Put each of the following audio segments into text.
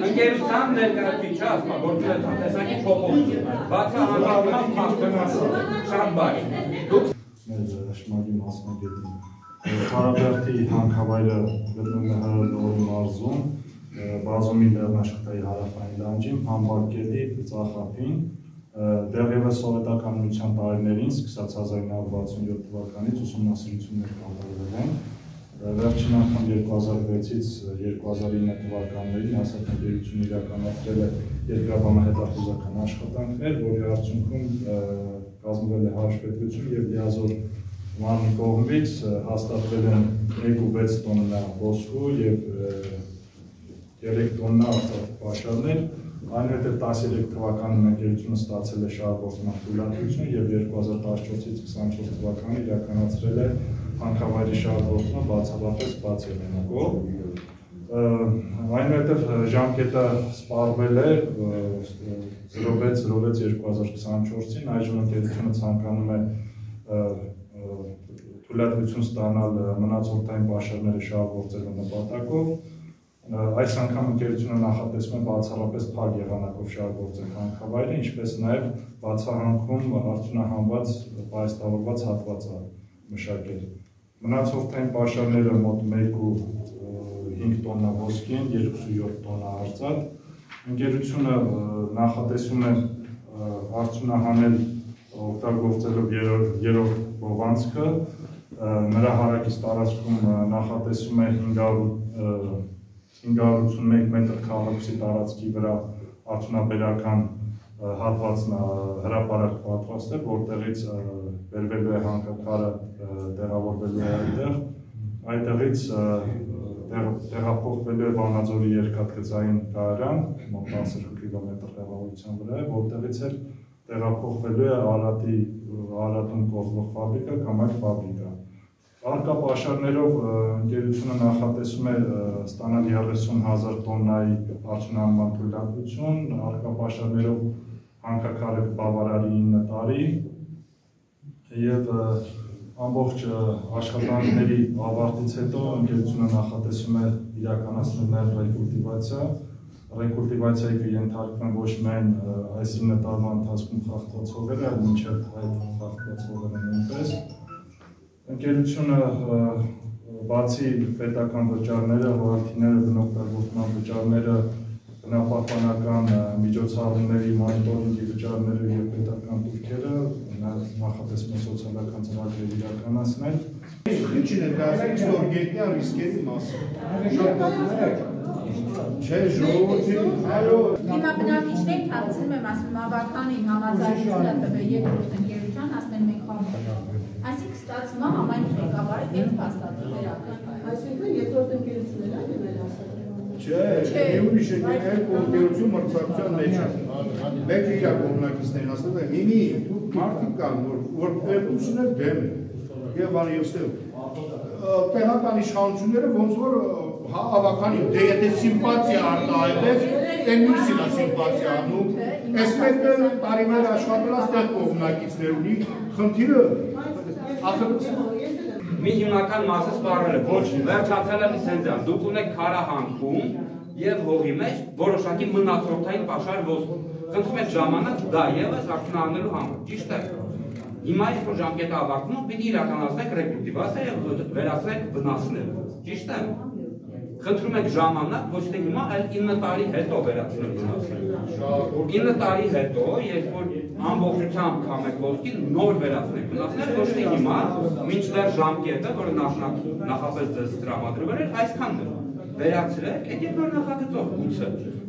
Ընկերության ներկայացուցիչը ասում է, որ տեսակի փոփոխություն, բացի հանրապետական փաստորեն, շատ բարի։ Մեր շմագի մասնագետին Ղարաբաղի հանքավայրը գտնվում է Հրադորի մարզում, բազումի լեռնաշղթայի հարավային լանջին, Փամբարկետի ծախապին, դեռևս սովետական միության տարիներին, սկսած 1967 թվականից ուսումնասիրություններ կատարվել են, վերջին անգամ 2006-ից 2009 թվականներին հասարակագիտությունը իրականացրել է երկրաբանահետախուզական աշխատանքներ, որի արդյունքում կազմվել է հաշվետվություն եւ լիազոր մարմնի կողմից հաստատվել են 1.6 տոննա ոսկու եւ 3 տոննա արծաթ պաշարներ, այնուհետև 13 թվականին ընկերությունը ստացել է շահագործման թույլատվություն եւ 2014-ից 24 թվականին իրականացրել է հանքավայրի շահագործումը բացառապես բաց եղանակով։ Այնուհետև ժամկետը սպառվել է 06/06/2024-ին, այժմ ընկերությունը ցանկանում է թույլատվություն ստանալ մնացորդային պաշարները շահագործելու նպատակով։ Այս անգամ ընկերությունը նախատեսում է բացառապես փակ եղանակով շահագործել հանքավայրը, ինչպես նաև բացահանքում արդյունահանված պայստավորված հատվածը մշակել։ Մնացորդային պաշարները մոտ 1.5 տոննա ոսկի են, 2.7 տոննա արծաթ։ Ընկերությունը նախատեսում է արդյունահանել օգտագործելով երրորդ բովանցքը, նրա հարակից տարածքում նախատեսում է 581 մետր քառակուսի տարածքի վրա արդյունաբերական հատվածն հրապարակ պատրաստել, որտեղից բերվելու է հանքաքարը, տեղավորվելու է այնտեղ, այդտեղից տեղափոխվելու է Վանաձորի երկաթգծային կայարան, մոտ 10 կիլոմետր հեռավորության վրա է, որտեղից էլ տեղափոխվելու է Արատում կոզվող ֆաբրիկա կամ այլ ֆաբրիկա։ Առկա պաշարներով ընկերությունը նախատեսում է ստանալ 30,000 տոննայի արդյունահանման թույլատվություն, առկա պաշարներով հանքաքարը կբավարարի 9 տարի եւ ամբողջ աշխատանքների ավարտից հետո ընկերությունը նախատեսում է իրականացնել նաեւ ռեկուլտիվացիա։ Ռեկուլտիվացիայի կենթարկվեն ոչ միայն այս 9 տարվա ընթացքում խախտված հողերը, այլ մինչև այդ խախտված հողերը նույնպես։ Ընկերությունը բացի պետական վճարները, ռոյալթիները, բնօգտագործման վճարները, բնապահպանական միջոցառումների մոնիտորինգի վճարները եւ պետական տուրքերը, նախատեսում է սոցիալական ծրագրեր իրականացնել։ Ինչի ներկայացնի չոր գետնյա ռիսկերի մասին։ Չէ, ժողովրդին, այո։ Դիմաբնակիչներին հարցնում եմ, ասում ավականին համաձայնությունը տվել երկրորդ ընկերության, ասում են մենք այսինքն ստացվում է համայնքի ղեկավարը կես փաստաթղթ վերականգնել։ Այսինքն երկրորդ ընկերությունն է դիմել ասել։ Չէ, ուրիշ է ընկերություն մրցակցության մեջ է։ Մեկ իր կողմնակիցներին ասել է, միմի մարդիկ կան, որ պետությունը դեմ է։ Եվ ան եւ ստեղ տեղական իշխանությունները ոնց որ ավականին, դե եթե սիմպաթիա արտահայտես, այն մյուսին է սիմպաթիա անում, այս մեկը տարիներ աշխատել է ստեղ կողմնակիցներ ունի, խնդիրը մի հիմնական մասը սպառել է, ոչ վերջացել է լիցենզիան, դուք ունեք քարահանքում եւ հողի մեջ որոշակի մնացորդային պաշար ոսկու։ Խնդրում եք ժամանակ դա եւս արդյունահանելու համար, ճիշտ է։ Հիմա երբ որ ժամկետը ավարտվում, պիտի իրականացնեք ռեկուլտիվացիա եւ վերացնեք վնասները, ճիշտ է։ Խնդրում եք ժամանակ, ոչ թե հիմա, այլ 9 տարի հետո վերացնել վնասները։ 9 տարի հետո, երբ որ ամբողջությամբ քամեք ոսկին, նոր վերացնեք վնասները, ոչ թե հիմա, մինչդեռ ժամկետը, որը նախապես ձեզ տրամադրվել էր, այսքանն է։ Վերացրեք, եկեք նոր նախագծով գուցե։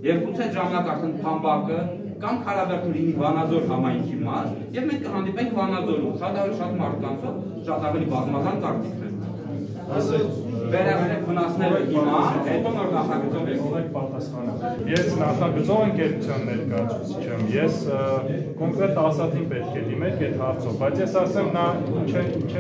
Եվ գուցե ժամանակ արդեն Փամբակը կամ Քարաբերդը լինի Վանաձոր համայնքի մաս, եւ մենք կհանդիպենք Վանաձորում, շատ ավելի շատ մարդկանցով, շատ ավելի բազմազան կարծիքներ։ վերացրեք վնասները հիմա, հետո նոր նախագծով եք պատասխանը։ Ես նախագծող ընկերության ներկայացուցիչ եմ, ես կոնկրետ ասածին պետք է դիմեք այդ հարցով, բայց ես ասեմ նա ինչ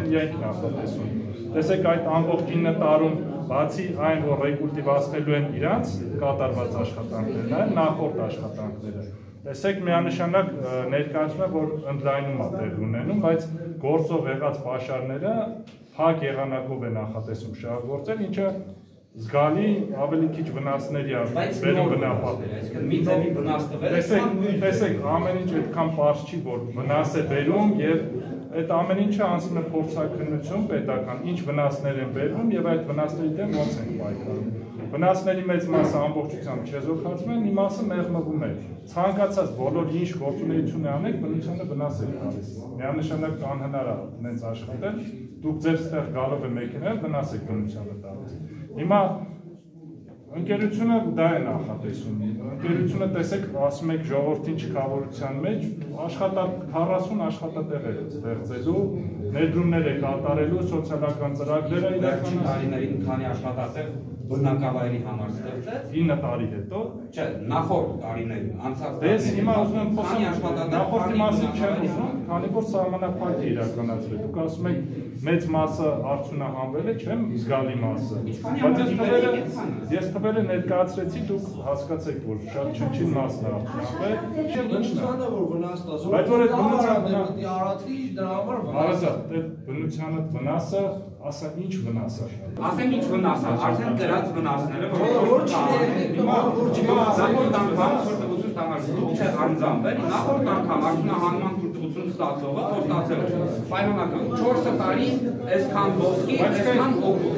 են յենք նախատեսում։ Տեսեք այդ ամբողջ 9 տարում բացի այն, որ ռեկուլտիվացնելու են իրանց կատարված աշխատանքները, նաև նախորդ աշխատանքները։ Տեսեք միանշանակ ներկայացում է, որ ընդլայնում է տեղ ունենում, բայց գործող եղած պաշարները փակ եղանակով է նախատեսում շահագործել, ինչը զգալի ավելի քիչ վնասների է բերում բնապատկերը։ Այսինքն մի ձևի վնաս տվել։ Տեսեք, ամեն ինչ այդքան պարզ չի, որ վնաս է բերում եւ այդ ամեն ինչը անցնում է փորձաքննություն պետական, ինչ վնասներ են բերում եւ այդ վնասների դեմ ոնց են պայքարում։ Վնասների մեծ մասը ամբողջությամբ չեզոքացվում է, մի մասը մեղմվում է։ Ցանկացած բոլոր ինչ գործունեություն անեք, բնությանը վնաս է տալիս։ Միանշանակ անհնար է նենց աշխատել, դուք ձեր ստեղ գալով է մեքենայով վնաս եք բնությանը տալիս։ Հիմա ընկերությունը դա է նախատեսում։ Ընկերությունը տեսեք, ասում եք ժողովրդին չքավորության մեջ 40 աշխատատեղ է ստեղծելու, ներդրումներ է կատարելու, սոցիալական ծրագրեր է Վերջին տարիներին քանի աշխատատեղ բնակավայրի համար ստեղծեց 9 տարի հետո, չէ, նախորդ տարիներին, անցած Ես հիմա ուզում եմ խոսել նախորդի մասին չեմ աշխատատեղ ուզում, քանի որ սահմանափակ է իրականացվել։ Դուք ասում եք մեծ մասը արդյունահանվել է, չեմ զգալի մասը։ Բայց ես թվերը ներկայացրեցի, դուք հասկացեք, որ շատ չնչին մասն է արդյունահանվել։ Բնությանը որ վնաս տա, Բայց որ այդ բնությանը արածի դրա համար Հարազատ, այդ բնությանը վնասը, ասա ինչ վնաս է։ ասեմ ինչ վնաս է, արդեն դրած վնասները, որ նախորդ անգամ թույլտվություն ստանալ, դուք չեք անձանվել, նախորդ անգամ արդյունահանման թույլտվություն ստացողը, որ ստացել է պայմանական 4 տարի այսքան ոսկի, այսքան օգուտ,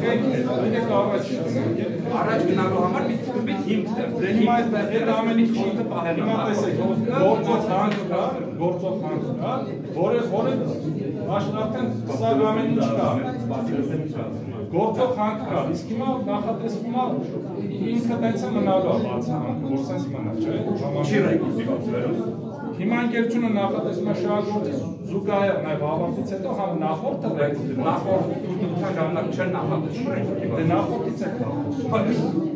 առաջ գնալու համար մի սկզբից հիմք ստեղծել, Հիմա այդ ամեն ինչ խոսքը պահել հիմա տեսեք, գործող հանք կա, որը արդեն սա ամեն ինչ կա։ Գործող հանք կա, իսկ հիմա նախատեսվում է ինքը տենց է մնալու է բաց հանքը, որ սենց մնա, չէ՞։ չի ռեկուլտիվացվելու։ Հիմա ընկերությունը նախատեսում է շահագործի զուգահեռ նաև ավարտից հետո համ նախորդը ռեկուլտիվացվի։ Նախորդ թույլտվության ժամանակ չէր նախատեսում Դե ռեկուլտիվացվել։ նախորդից եք նախատեսում։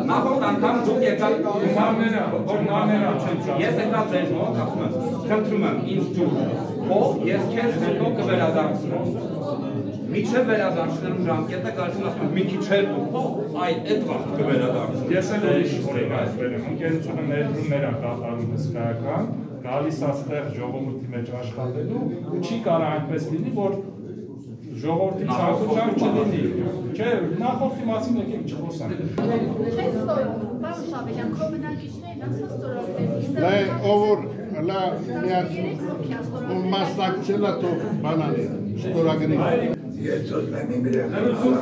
Նախորդ անգամ դուք եկալ գումարները չեն ես եկա ձեր մոտ, ասում եմ, խնդրում եմ ինձ դուր, փող ես քեզ հետո կվերադարձնեմ։ Միջև վերադարձնելու ժամկետը գալիս ասում եմ, մի քիչ հետո փող, այդ վաղ կվերադարձնեմ։ Ես էլ օրինակ վերեմ, ընկերությունը ներդրումներ են կատարում հսկայական, գալիս աստեղ ժողովրդի մեջ աշխատելու ու չի կարող այնպես լինի, որ ժողովրդի ցանկությամբ չլինի։ Չէ, նախորդի մասին եկեք չխոսանք։ Չես ստորում, պարոն Շաբելյան, քո բնակիչներն ասած ստորագրել։ Դա ով լա միած ու մասնակցելա թո բանալի ստորագրի։ Ես ուզում եմ իմ երեխաներին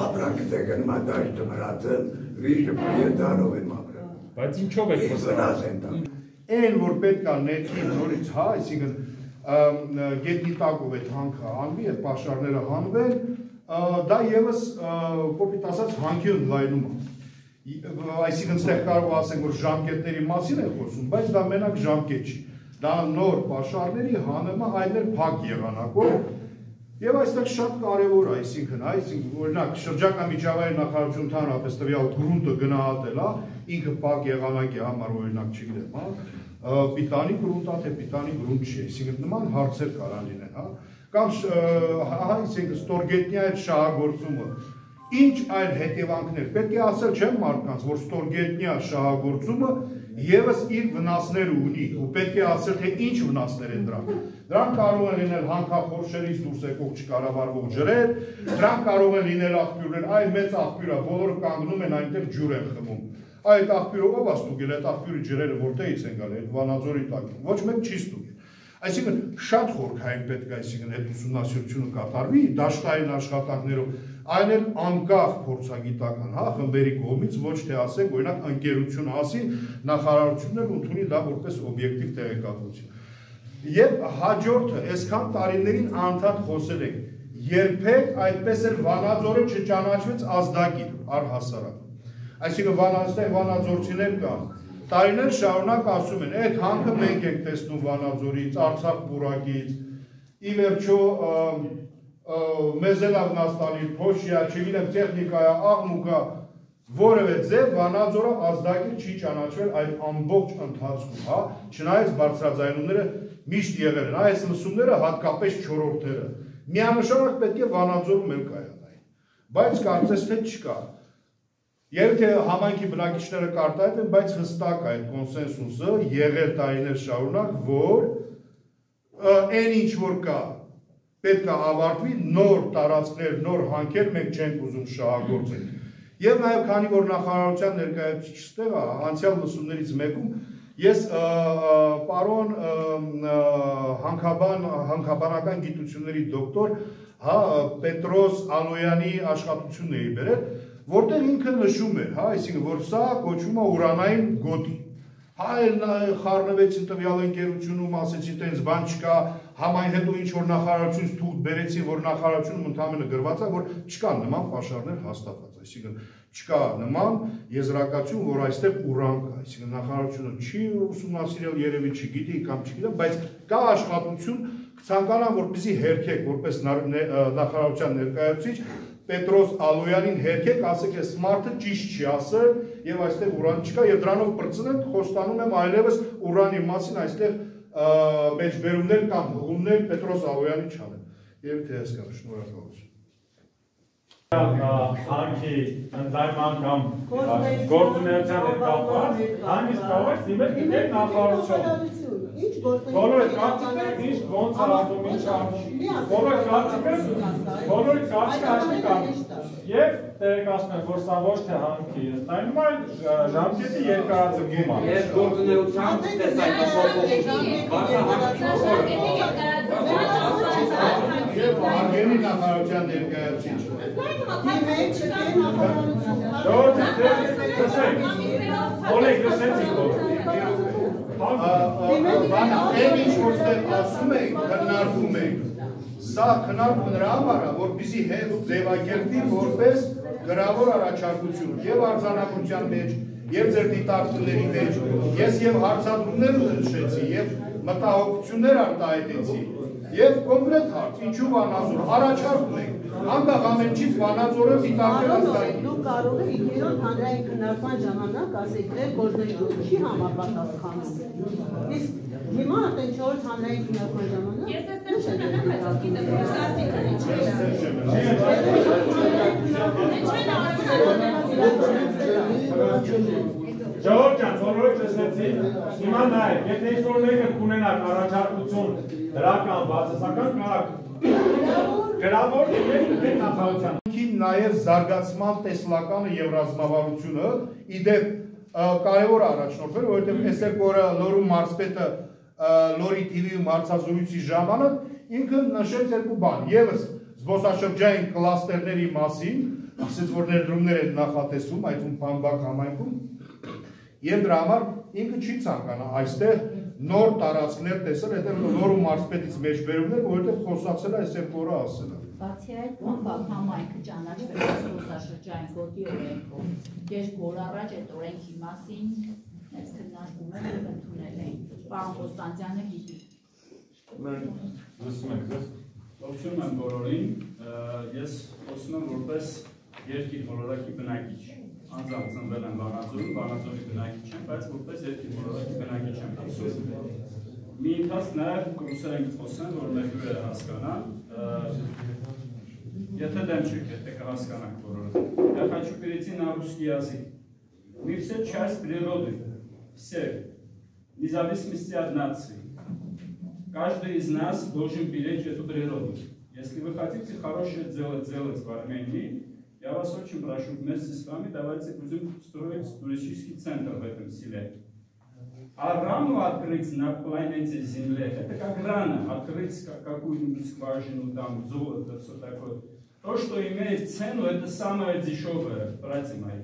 ապրանքից եկան մադաշտը մրացել, վիշը պրիետանով եմ ապրել։ Բայց ինչով եք վնաս են տան։ Այն որ պետք է ներքին նորից հա, այսինքն գետնի տակով այդ հանքը հանվի, այդ պաշարները հանվեն, դա եւս կոպիտ ասած հանքի ընդլայնում է։ Այսինքն ստեղ կարող ասենք որ ժամկետների մասին է խոսում, բայց դա մենակ ժամկետ չի։ Դա նոր պաշարների հանումը այլ էլ փակ եղանակով եւ այստեղ շատ կարեւոր է, այսինքն օրինակ շրջակա միջավայրի նախարարություն ընդհանրապես տվյալ գրունտը գնահատել է, ինքը փակ եղանակի համար օրինակ չգիտեմ, հա պիտանի գրունտա թե պիտանի գրունտ չի, այսինքն նման հարցեր կարող լինեն, հա, կամ այսինքն ստորգետնյա այդ շահագործումը, ինչ այլ հետևանքներ, պետք է ասել չեմ մարդկանց, որ ստորգետնյա շահագործումը եւս իր վնասները ունի, ու պետք է ասել թե ինչ վնասներ են դրանք։ Դրանք կարող են լինել հանքախորշերից դուրս եկող չկառավարվող ջրեր, դրանք կարող են լինել աղբյուրներ, այ մեծ աղբյուր է, բոլորը կանգնում են այնտեղ ջուր են խմում։ Այդ աղբյուրը ով է ստուգել, այդ աղբյուրի ջրերը որտեղից են գալի, այդ Վանաձորի տակին, ոչ մեկ չի ստուգել։ Այսինքն շատ խորքային պետք է այսինքն այդ ուսումնասիրությունը կատարվի դաշտային աշխատանքներով, այն էլ անկախ փորձագիտական, հա, խմբերի կողմից, ոչ թե ասենք, օրինակ ընկերություն ասի, նախարարությունն էլ ընդունի դա որպես օբյեկտիվ տեղեկատվություն։ Եվ հաջորդը, այսքան տարիներին անդադ խոսել ենք, երբեք այդպես էլ Վանաձորը չճանաչվեց ազդագիր առհասարակ։ Այսինքն վանաձորցիներ կան, տարիներ շարունակ ասում են, այդ հանքը մենք ենք տեսնում Վանաձորից, Արցախ պուրակից, ի վերջո մեզ էլ վնաստանի փոշիա, չգիտեմ, տեխնիկայա, աղմուկա, որևէ ձև Վանաձորը ազդակիր չի ճանաչվել այդ ամբողջ ընթացքում, հա, չնայած բարձրաձայնումները միշտ եղել են, այս լսումները հատկապես չորրորդները, միանշանակ պետք է Վանաձորում էլ կայանային, բայց կարծես թե չկա, երբ թե համայնքի բնակիչները կարտահայտ են, բայց հստակ այդ կոնսենսուսը եղել տարիներ շարունակ, որ այն ինչ որ կա, պետք է ավարտվի, նոր տարածքներ, նոր հանքեր մենք չենք ուզում շահագործել։ Եվ նաև քանի որ նախարարության ներկայացուցիչստեղը անցյալ լսումներից մեկում ես պարոն հանքաբանական գիտությունների դոկտոր Պետրոս Ալոյանի աշխատությունն էի բերել, որտեղ ինքը նշում էր, այսինքն որ սա կոչվում է ուրանային գոտի։ Խառնվեցին տվյալ ընկերությունում, ասեցին տենց բան չկա, համայն հետո ինչ որ նախարարությունից թուղթ բերեցին, որ նախարարությունում ընդհանրապես գրված է, որ չկան նման պաշարներ հաստատված, այսինքն չկա նման եզրակացություն, որ այստեղ ուրան կա, այսինքն նախարարությունը չի ուսումնասիրել, երևի չգիտի կամ չգիտեմ, բայց կա աշխատություն, կցանկանամ որպեսզի հերքեք, որպես նախարարության ներկայացուցիչ Պետրոս Ալոյանին հերքեք, ասեք այս մարդը ճիշտ չի ասել եւ այստեղ ուրան չկա եւ դրանով բրցնենք, խոստանում եմ այլևս ուրանի մասին այստեղ մեջբերումներ կամ հղումներ Պետրոս Ալոյանի չանեմ։ Եվ թե հասկանա, շնորհակալություն։ Հանքի ընդայման կամ գործունեության հետ կապված, հանգիստ կապված դիմել դիմել նախարարություն։ Բոլորը կարծիքներ ինչ ոնց արվում ինչ արվում։ Բոլորը կարծիքը հաշվի կան։ Եվ տեղեկացնել, որ սա ոչ թե հանքի ընդայնում, այլ ժամկետի երկարաձգում է։ Եվ գործունեության տեսակետը Եվ արգենի նախարարության ներկայացուցիչ։ Օլեգ լսեցիք Այն ինչ որտեղ ասում ենք, քննարկում ենք, սա քննարկում նրա համար է, որպեսզի հետ ձևակերպի որպես գրավոր առաջարկություն եւ արձանագրության մեջ, եւ ձեր դիտարկումների մեջ, ես եւ հարցադրումներ նշեցի, եւ մտահոգություններ արտահայտեցի, եւ կոնկրետ հարց, ինչու Վանաձոր, առաջարկում ենք, անկախ ամենից Վանաձորը դիտարկել Դուք կարող եք երրորդ հանրային քննարկման ժամանակ ասեք, որ գործունեությունը չի համապատասխանում։ Իսկ հիմա արդեն չորրորդ հանրային քննարկման ժամանակ Ես այստեղ չնեմ, բայց գիտեմ, որ սարտիկը Ժողովուրդ ջան, բոլորը լսեցին, հիմա նայեք, եթե ինչ-որ մեկը կունենաք առաջարկություն դրական բացասական կարակ գրավոր և նախարարության։ Նաև զարգացման տեսլականը և ռազմավարությունը իդեպ կարևոր առաջնորդվել, որովհետև այսօր օրը Լոռու մարզպետը Լոռի TV-ում հարցազրույցի ժամանակ ինքը նշեց երկու բան, ևս զբոսաշրջային կլաստերների մասին, ասեց, որ ներդրումներ են նախատեսվում այդում Փամբակ համայնքում, եւ դրա համար ինքը չի ցանկանա այստեղ նոր տարածքներ տեսել, հետո Լոռու մարզպետից մեջբերումներ, որովհետեւ խոսացել է այս երկու օրը ասել է։ Բացի այդ, Փամբակ համայնքը ճանաչվել է զբոսաշրջային գոտի օրենքով։ Երկու օր առաջ այդ օրենքի մասին մեծ քննարկումներ եւ ընդունել էին։ Պարոն Կոստանտյանը գիտի։ Ողջունում եմ բոլորին, ես խոսում եմ որպես երկիր մոլորակի բնակիչ, անձամբ ծնվել եմ Վանաձորում, Վանաձորի բնակիչ եմ, բայց որպես երկիր մոլորակի բնակիչ եմ խոսում։ Մի ընթացք նաև կուրսերենք խոսեմ, որ մեր հյուրերը հասկանան, եթե դեմ չեք, եթե կհասկանանք բոլորը։ Я хочу перейти на русский язык. Мы все часть природы, все, вне зависимости от нации. Каждый из нас должен беречь эту природу. Если вы хотите хорошее делать в Армении, я вас очень прошу, вместе с вами давайте будем строить туристический центр в этом селе. А рану открыть на планете Земле, это как рано открыть какую-нибудь скважину, там, золото, все такое. То, что имеет цену, это самое дешевое, братья мои.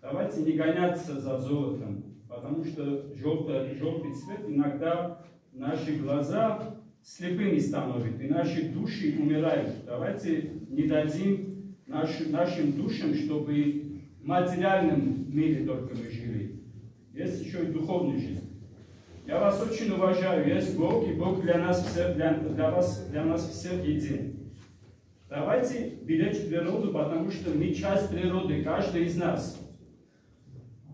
Давайте не гоняться за золотом, потому что желтый цвет иногда наши глаза слепыми становятся, и наши души умирают. Давайте не дадим нашим душам, чтобы в материальном мире только мы жили. Есть еще и духовная жизнь. Я вас очень уважаю. Есть Бог, и Бог для нас всех, для нас всех един. Давайте беречь природу, потому что мы часть природы, каждый из нас.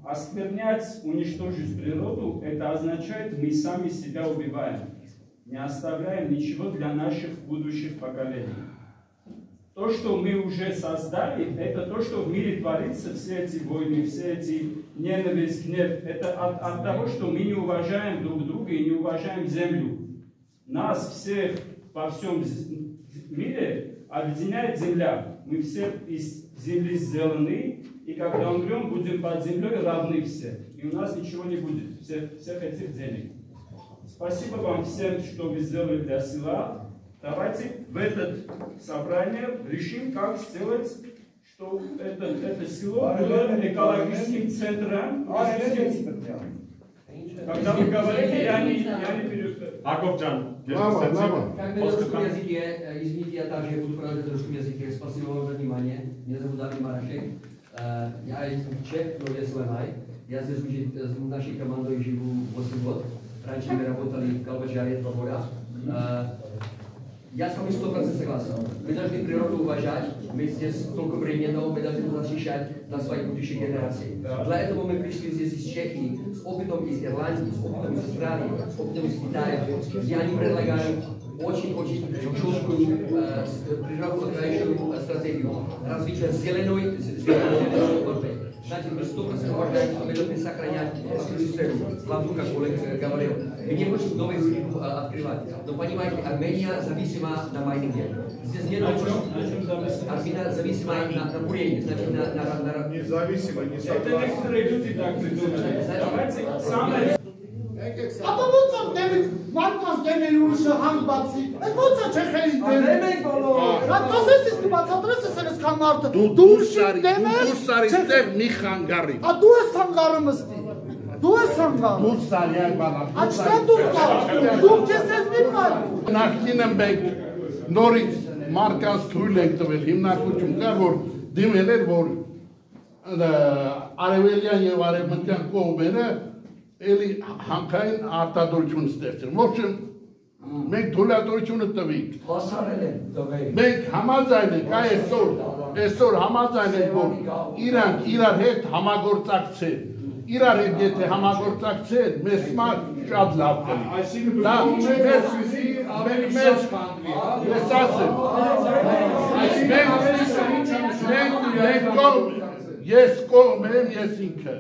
Осквернять, уничтожить природу, это означает, мы сами себя убиваем. Не оставляем ничего для наших будущих поколений. То, что мы уже создали, это то, что в мире творится, все эти войны, все эти ненависть, гнев. Это от того, что мы не уважаем друг друга и не уважаем землю. Нас всех во всем мире объединяет земля. Мы все из земли сделаны, и когда умрем, будем под землей равны все. И у нас ничего не будет, всех этих денег. Спасибо вам всем, что вы сделали для села. Давайте в это собрание решим, как сделать, что это село было экологическим центром. Когда вы говорите, я не перестаю. Аковджан. Как на русском языке, извините, я также буду продолжать на русском языке. Спасибо вам за внимание. Меня зовут Ами Марашек. Я чех, но я слонай. Я здесь учит с нашей командой живу 8 лет. Раньше мы работали в Калбаджаре 2 года. Я с вами 100% согласен. Мы должны природу уважать, мы здесь только времени, но мы должны защищать для своих будущих генераций. Для этого мы пришли здесь из Чехии, с опытом из Ирландии, с опытом из Австралии, с опытом из Китая. И они предлагают очень-очень четкую природоохранительную стратегию развития зеленой борьбы. Значит, мы 100% уважаем, что мы должны сохранять среду. Главное, как Олег говорил, мы не хотим новую рынку открывать. Но понимаете, Армения зависима на майнинге. Здесь нет Армения зависима на курении. Значит, на... Независимо, не согласен. Это некоторые люди так придумали. Давайте самое... Ապա ո՞նց է դեմից մարդկանց դեմերի ուրիշը հանգբացի։ Այդ ո՞նց է Չեխիայի դեմ։ Դեմենք բոլոր։ Հա դասես իսկ բացատրես ես քան մարդը։ Դու սարի ստեղ մի խանգարի։ Ա դու ես խանգարը մստի։ Դու ես խանգարը։ Դու սարի այ բանա։ Աչքան դու կա։ Դու քեզ ես մի բան։ Նախկինը մենք նորից մարդկանց թույլ ենք տվել հիմնակություն կար որ դիմել էր որ արևելյան եւ արևմտյան կողմերը էլի հանքային արտադրություն ստեղծել։ Ոչմ մենք թույլատվությունը տվինք։ Հասարել են տվել։ Մենք համաձայն ենք այսօր համաձայն ենք որ իրանք իրար հետ համագործակցեն։ Իրար հետ եթե համագործակցեն, մեզ համար շատ լավ կլինի։ Այսինքն ես կողմ եմ, ես ինքը։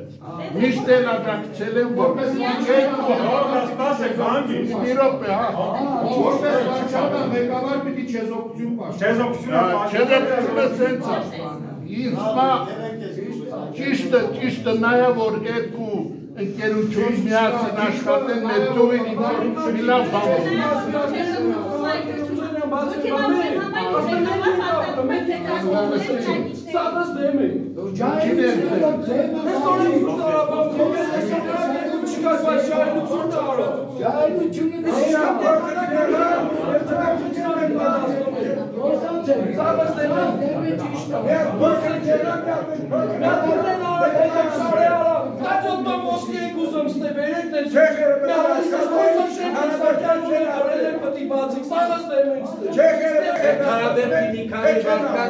Միշտ էլ աջակցել եմ, որպես ղեկավար պիտի չեզոքություն պաշտպան։ Չեզոքությունը սենց է։ Ճիշտը նայա, որ երկու ընկերություն միասին աշխատեն մեր ծովին ինչ-որ մի լավ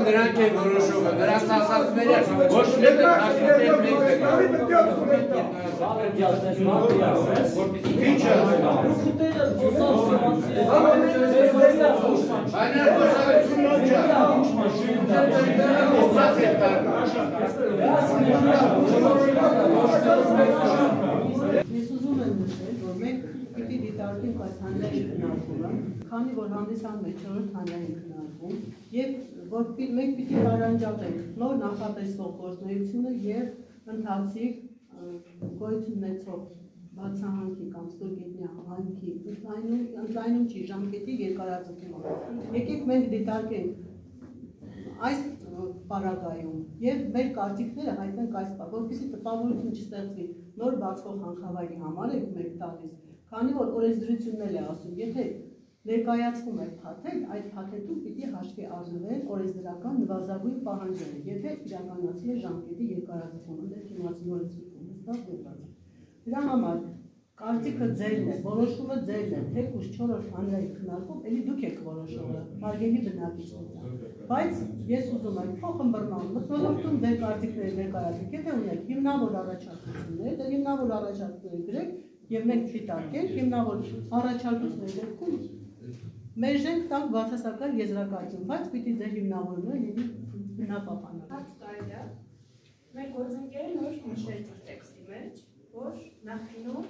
նրանք են որոշումը, նրանց ասածները ոչ մեկը հաշվետել Ես ուզում եմ նշել, որ մենք պիտի դիտարկենք այս հանրային քննարկումը, քանի որ հանդիսանում է 4-րդ հանրային քննարկում, եւ որ մենք պիտի պարանջատենք նոր նախատեսվող գործունեությունը եւ ընթացիկ գոյություն ունեցող բացահանքի կամ ստորգետնյա հանքի ընդլայնում չի ժամկետի երկարաձգումը։ Եկեք մենք դիտարկենք այս պարագայում եւ մեր կարծիքները հայտնենք այս բան, որպեսզի տպավորություն չստեղծվի նոր բացվող հանքավայրի համար եք մենք տալիս, քանի որ օրենսդրությունն է ասում, եթե ներկայացվում է փաթեթ, այդ փաթեթում պիտի հաշվի առնվեն օրենսդրական նվազագույն պահանջները, եթե իրականացի է ժամկետի երկարաձգումը, դեռ դիմացի օրենսդրությունը հստակ դեպված։ Դրա համար կարծիքը ձերն է, որոշումը ձերն է, թեկուզ 4-րդ հանրային քննարկում, էլի դուք եք որոշողը։ հարգելի բնակիչներ։ Բայց ես ուզում եմ փոխմբռնալ մթնոլորտում ձեր կարծիքները ներկայացրեք, եթե ունեք հիմնավոր առաջարկություններ, դե հիմնավոր առաջարկություններ գրեք եւ մենք չիտարկենք հիմնավոր առաջարկությունների դեպքում մերժենք տանք բացասական եզրակացություն, բայց պիտի ձեր հիմնավորումը լինի բնապահպանական։ Հարց կարելի է։ Մեր գործընկերը նոր նշեց իր տեքստի մեջ, որ նախինում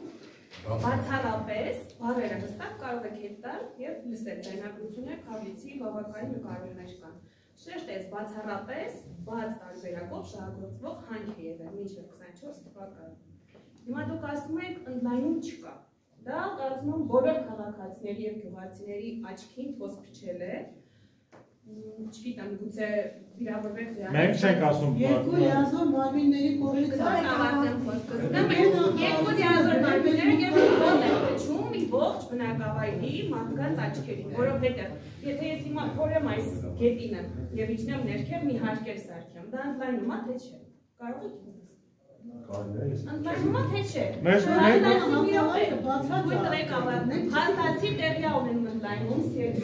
բացառապես բառերը հստակ կարող եք հետ տալ եւ լսել ձայնագրություններ քավիցի բավականին նկարումներ կան։ Շեշտեց բացառապես բաց տարբերակով շահագործվող հանք է եղել մինչև 24 թվականը։ Հիմա դուք ասում եք ընդլայնում չկա։ Դա կարծում եմ բոլոր քաղաքացիների եւ գյուղացիների աչքին ոսկ փչել է։ Չգիտեմ, գուցե վիրավորվեք դրանից։ Մենք չենք ասում երկու լիազոր մարմինների կողմից երկու լիազոր մարմինները եւ ոնց է փչում մի ողջ բնակավայրի մարդկանց աչքերին, որովհետեւ եթե ես հիմա փորեմ այս գետինը եւ իջնեմ ներքև մի հարկեր սարքեմ, դա ընդլայնում է թե չէ։ Կարող եք ընդլայնում է թե չէ։ Հաստատի տեղյա ունենում ընդլայնում սերտ։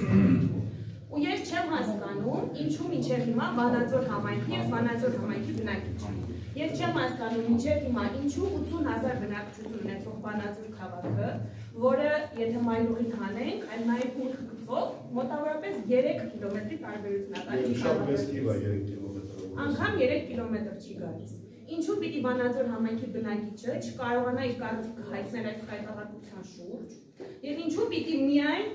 Ու ես չեմ հասկանում, ինչու մինչև հիմա Վանաձոր համայնքի եւ Վանաձոր համայնքի բնակիչ։ Ես չեմ հասկանում մինչև հիմա ինչու 80,000 բնակչություն ունեցող Վանաձոր քաղաքը, որը եթե մայրուղին հանենք, այլ նաև ուրախ գծով, մոտավորապես 3 կիլոմետրի տարբերություն է։ Անգամ 3 կիլոմետր չի գալիս։ Ինչու պիտի Վանաձոր համայնքի բնակիչը չկարողանա իր կարծիքը հայտնել այս խայտարակության շուրջ, եւ ինչու պիտի միայն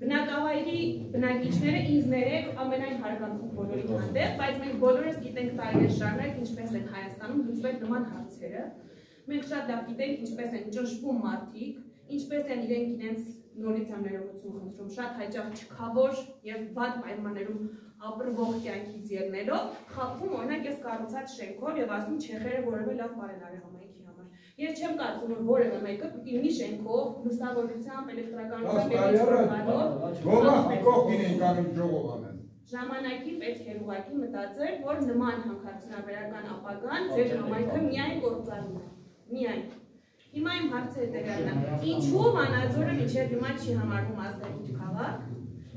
բնակավայրի բնակիչները ինձ ներեք ամենայն հարգանքով բոլորի հանդեպ, բայց մենք բոլորս գիտենք տարիներ շարունակ ինչպես են Հայաստանում լուծվել նման հարցերը։ Մենք շատ լավ գիտենք ինչպես են ճնշվում մարդիկ, ինչպես են իրենք իրենց նորից ներողություն խնդրում, շատ հաճախ չքավոր եւ վատ պայմաններում ապրվող կյանքից ելնելով, խաբվում օրինակ ես կառուցած շենքով եւ ասում չեխերը որևէ լավ բարենար է համայնքի համար։ Ես չեմ կարծում որ որևէ մեկը պիտի ունի շենքով, լուսավորությամբ, էլեկտրականությամբ ժամանակի պետք է ուղղակի մտածել, որ նման հանքարդյունաբերական ապագան ձեր համայնքը միայն կործանում է։ Միայն։ Հիմա իմ հարցը հետևյալն է. ինչու Վանաձորը մինչև հիմա չի համարվում ազգային քաղաք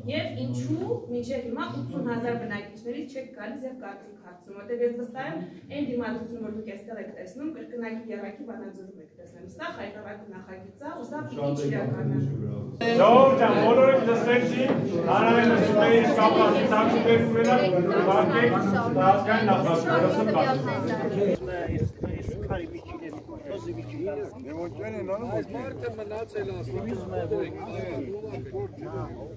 եւ ինչու մինչև հիմա 80,000 բնակիչներից չեք գալիս եւ կարծիք հարցնում, որտեղ ես վստահ եմ այն դիմադրություն, որ դուք այստեղ եք տեսնում, կրկնակի եռակի Վանաձորում եք տեսնում։ Սա խայտարակ նախագիծ է, ու սա պիտի իրականանա։ Ժողովուրդ ջան, բոլորը լսեցին, հանրայնությունների կապված ցուցակները վարկեք ազգային նախագծը։ Մնացել ասում